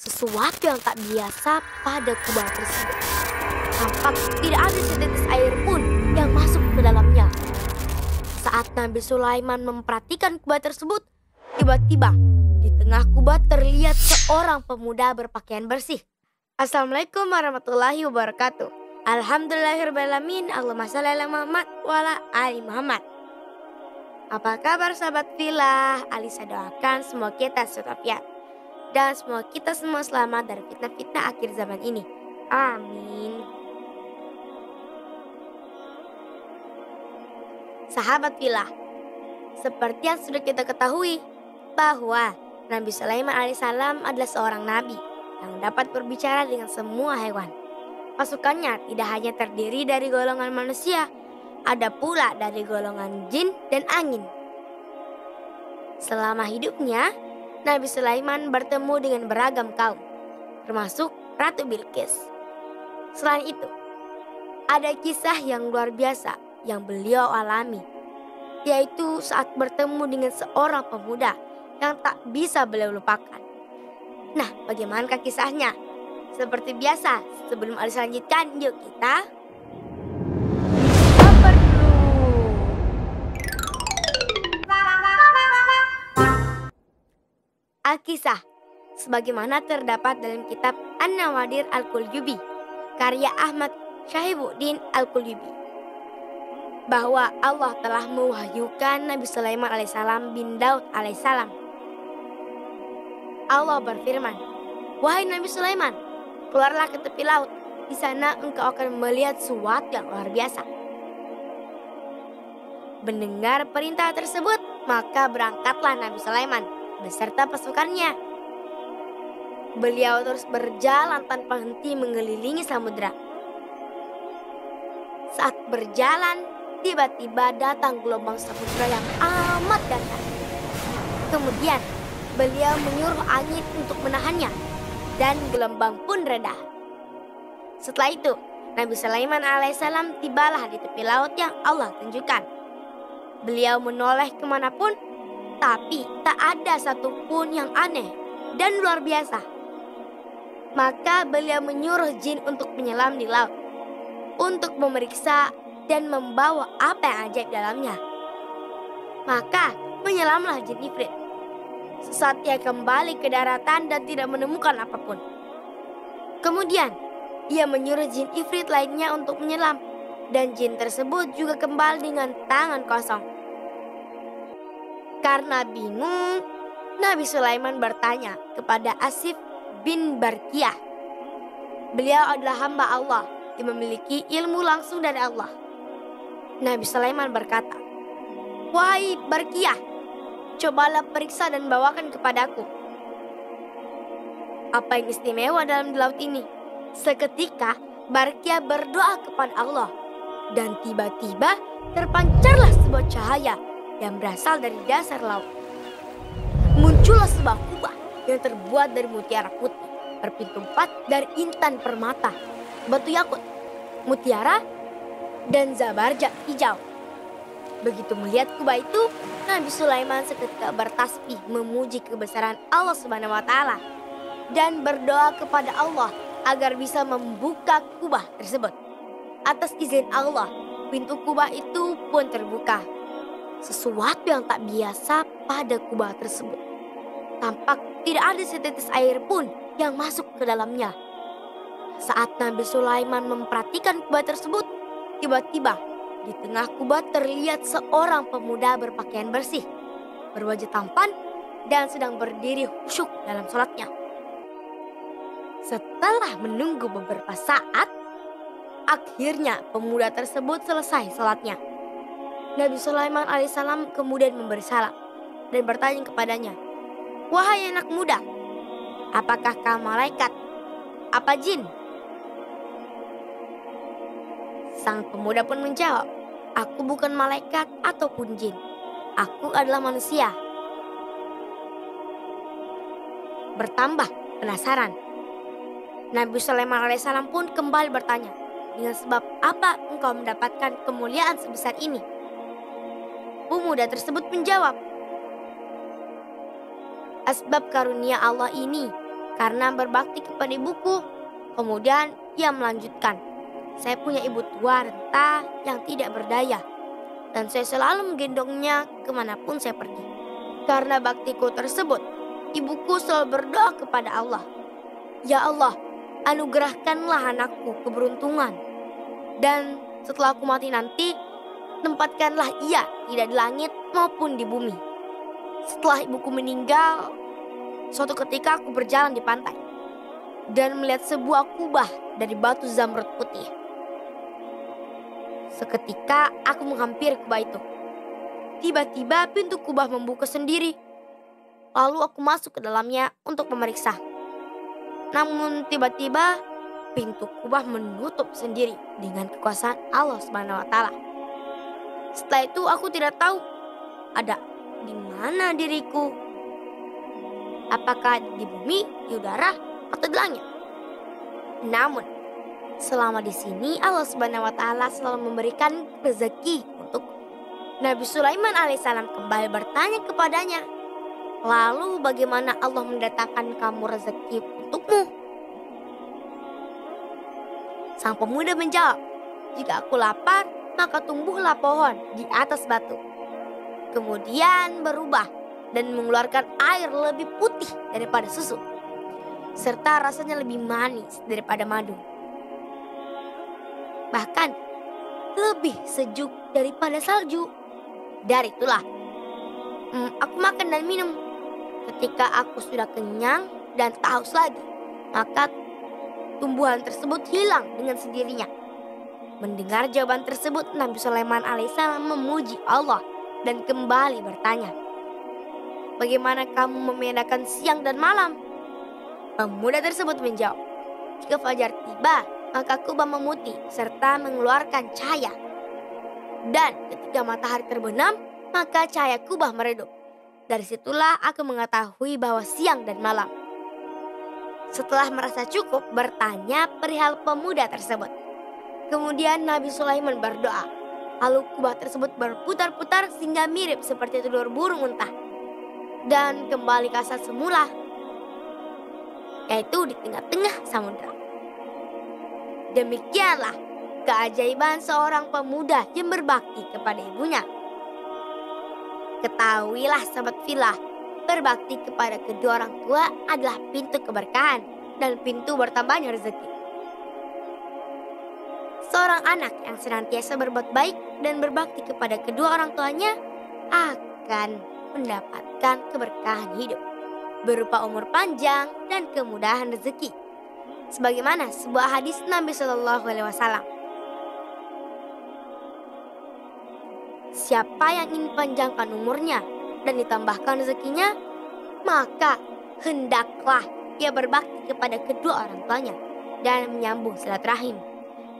Sesuatu yang tak biasa pada kubah tersebut. Tampak tidak ada setetes air pun yang masuk ke dalamnya. Saat Nabi Sulaiman memperhatikan kubah tersebut, tiba-tiba di tengah kubah terlihat seorang pemuda berpakaian bersih. Assalamualaikum warahmatullahi wabarakatuh. Alhamdulillahirrahmanirrahim. Allahumma shalli ala Muhammad wa ala ali Muhammad. Apa kabar sahabat Filah? Alisa doakan semua kita selamat dan semua kita semua selamat dari fitnah-fitnah akhir zaman ini. Amin. Sahabat Filah, seperti yang sudah kita ketahui bahwa Nabi Sulaiman alaihissalam adalah seorang nabi yang dapat berbicara dengan semua hewan. Pasukannya tidak hanya terdiri dari golongan manusia, ada pula dari golongan jin dan angin. Selama hidupnya, Nabi Sulaiman bertemu dengan beragam kaum, termasuk Ratu Bilqis. Selain itu, ada kisah yang luar biasa yang beliau alami, yaitu saat bertemu dengan seorang pemuda yang tak bisa beliau lupakan. Nah, bagaimanakah kisahnya? Seperti biasa, sebelum Alisa lanjutkan, yuk kita baper dulu. Al-Kisah sebagaimana terdapat dalam kitab An-Nawadir Al-Qulyubi karya Ahmad Syahibuddin Al-Qulyubi, bahwa Allah telah mewahyukan Nabi Sulaiman alaihissalam bin Daud alaihissalam. Allah berfirman, "Wahai Nabi Sulaiman, keluarlah ke tepi laut. Di sana engkau akan melihat sesuatu yang luar biasa." Mendengar perintah tersebut, maka berangkatlah Nabi Sulaiman beserta pasukannya. Beliau terus berjalan tanpa henti mengelilingi samudera. Saat berjalan, tiba-tiba datang gelombang samudera yang amat dahsyat. Kemudian beliau menyuruh angin untuk menahannya dan gelombang pun reda. Setelah itu, Nabi Sulaiman alaihissalam tibalah di tepi laut yang Allah tunjukkan. Beliau menoleh kemanapun, tapi tak ada satupun yang aneh dan luar biasa. Maka beliau menyuruh jin untuk menyelam di laut, untuk memeriksa dan membawa apa yang ajaib dalamnya. Maka menyelamlah jin Ifrit. Sesaat ia kembali ke daratan dan tidak menemukan apapun. Kemudian ia menyuruh jin Ifrit lainnya untuk menyelam, dan jin tersebut juga kembali dengan tangan kosong. Karena bingung, Nabi Sulaiman bertanya kepada Asif bin Barkiyah. Beliau adalah hamba Allah yang memiliki ilmu langsung dari Allah. Nabi Sulaiman berkata, "Wahai Barkiyah, cobalah periksa dan bawakan kepadaku apa yang istimewa dalam laut ini." Seketika Barkiyah berdoa kepada Allah, dan tiba-tiba terpancarlah sebuah cahaya yang berasal dari dasar laut. Muncullah sebuah kubah yang terbuat dari mutiara putih, berpintu 4 dari intan permata, batu yakut, mutiara, dan zabarjat hijau. Begitu melihat kubah itu, Nabi Sulaiman seketika bertasbih memuji kebesaran Allah Subhanahu wa taala dan berdoa kepada Allah agar bisa membuka kubah tersebut. Atas izin Allah, pintu kubah itu pun terbuka. Sesuatu yang tak biasa pada kubah tersebut. Tampak tidak ada setetes air pun yang masuk ke dalamnya. Saat Nabi Sulaiman memperhatikan kubah tersebut, tiba-tiba di tengah kubah terlihat seorang pemuda berpakaian bersih, berwajah tampan, dan sedang berdiri khusyuk dalam sholatnya. Setelah menunggu beberapa saat, akhirnya pemuda tersebut selesai sholatnya. Nabi Sulaiman alaihissalam kemudian memberi salam dan bertanya kepadanya, "Wahai anak muda, apakah kamu malaikat? Apa jin?" Sang pemuda pun menjawab, "Aku bukan malaikat ataupun jin. Aku adalah manusia." Bertambah penasaran, Nabi Sulaiman alaihissalam pun kembali bertanya, "Dengan sebab apa engkau mendapatkan kemuliaan sebesar ini?" Pemuda tersebut menjawab, "Asbab karunia Allah ini karena berbakti kepada ibuku. Kemudian ia melanjutkan, saya punya ibu tua renta yang tidak berdaya, dan saya selalu menggendongnya kemanapun saya pergi. Karena baktiku tersebut, ibuku selalu berdoa kepada Allah, ya Allah, anugerahkanlah anakku keberuntungan, dan setelah aku mati nanti, tempatkanlah ia tidak di langit maupun di bumi. Setelah ibuku meninggal, suatu ketika aku berjalan di pantai dan melihat sebuah kubah dari batu zamrud putih. Seketika aku menghampiri kubah itu. Tiba-tiba pintu kubah membuka sendiri. Lalu aku masuk ke dalamnya untuk memeriksa. Namun tiba-tiba pintu kubah menutup sendiri dengan kekuasaan Allah Subhanahu wa taala. Setelah itu aku tidak tahu ada di mana diriku. Apakah di bumi, di udara, atau di langit? Namun selama di sini Allah Subhanahu wa taala selalu memberikan rezeki untuk Nabi Sulaiman alaihissalam kembali bertanya kepadanya, lalu bagaimana Allah mendatangkan kamu rezeki untukmu? Sang pemuda menjawab, jika aku lapar, maka tumbuhlah pohon di atas batu. Kemudian berubah dan mengeluarkan air lebih putih daripada susu, serta rasanya lebih manis daripada madu. Bahkan lebih sejuk daripada salju. Dari itulah aku makan dan minum. Ketika aku sudah kenyang dan tak haus lagi, maka tumbuhan tersebut hilang dengan sendirinya. Mendengar jawaban tersebut, Nabi Sulaiman alaihissalam memuji Allah dan kembali bertanya, bagaimana kamu membedakan siang dan malam? Pemuda tersebut menjawab, jika fajar tiba, maka kubah memutih serta mengeluarkan cahaya. Dan ketika matahari terbenam, maka cahaya kubah meredup. Dari situlah aku mengetahui bahwa siang dan malam. Setelah merasa cukup, bertanya perihal pemuda tersebut. Kemudian Nabi Sulaiman berdoa. Lalu kubah tersebut berputar-putar sehingga mirip seperti telur burung unta. Dan kembali ke asal semula, yaitu di tengah-tengah samudera. Demikianlah keajaiban seorang pemuda yang berbakti kepada ibunya. Ketahuilah sahabat filah, berbakti kepada kedua orang tua adalah pintu keberkahan dan pintu bertambahnya rezeki. Seorang anak yang senantiasa berbuat baik dan berbakti kepada kedua orang tuanya akan mendapatkan keberkahan hidup berupa umur panjang dan kemudahan rezeki. Sebagaimana sebuah hadis Nabi Shallallahu Alaihi Wasallam, siapa yang ingin panjangkan umurnya dan ditambahkan rezekinya, maka hendaklah ia berbakti kepada kedua orang tuanya dan menyambung silaturahim.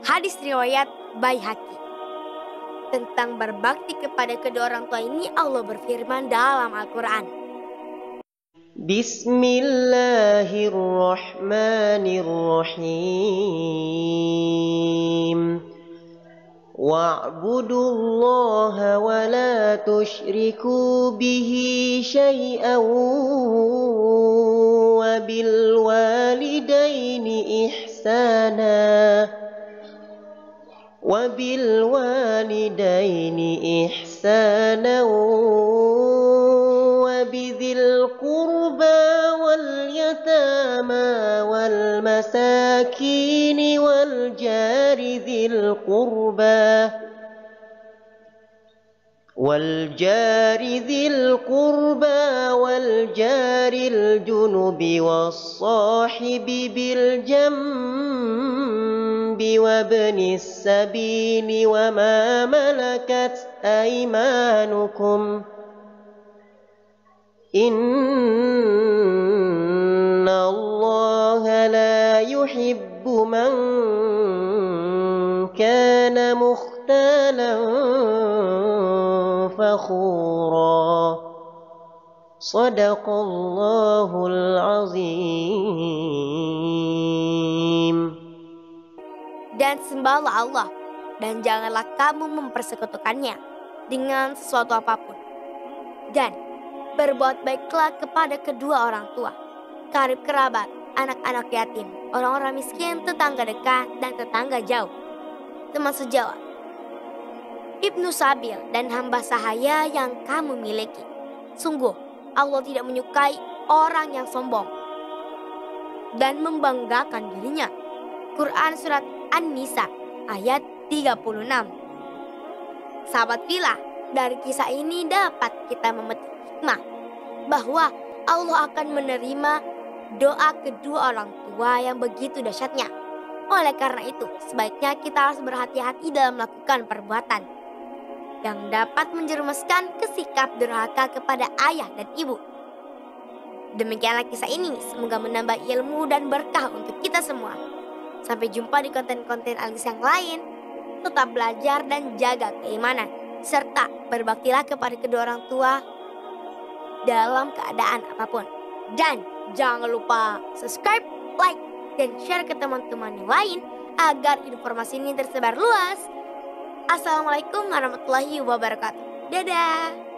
Hadis riwayat Baihaqi. Tentang berbakti kepada kedua orang tua ini Allah berfirman dalam Al-Quran. Bismillahirrahmanirrahim. Wa'budullaha wa la tusyriku bihi syai'an wa bil walidaini ihsana وبذي القربى واليتامى والمساكين والجار ذي القربى والجار الجنب والصاحب بالجنب وابن السبيل وما ملكت أيمانكم إن الله لا يحب من كان مختالا فخورا صدق الله العظيم. Dan sembahlah Allah, dan janganlah kamu mempersekutukannya dengan sesuatu apapun. Dan berbuat baiklah kepada kedua orang tua, karib kerabat, anak-anak yatim, orang-orang miskin, tetangga dekat, dan tetangga jauh. Teman sejawat, Ibnu Sabil dan hamba sahaya yang kamu miliki. Sungguh, Allah tidak menyukai orang yang sombong dan membanggakan dirinya. Quran Surat An-Nisa ayat 36. Sahabat Villa, dari kisah ini dapat kita memetik hikmah bahwa Allah akan menerima doa kedua orang tua yang begitu dahsyatnya. Oleh karena itu, sebaiknya kita harus berhati-hati dalam melakukan perbuatan yang dapat menjerumuskan ke sikap durhaka kepada ayah dan ibu. Demikianlah kisah ini, semoga menambah ilmu dan berkah untuk kita semua. Sampai jumpa di konten-konten Alis yang lain. Tetap belajar dan jaga keimanan, serta berbaktilah kepada kedua orang tua dalam keadaan apapun. Dan jangan lupa subscribe, like, dan share ke teman-teman yang lain agar informasi ini tersebar luas. Assalamualaikum warahmatullahi wabarakatuh. Dadah.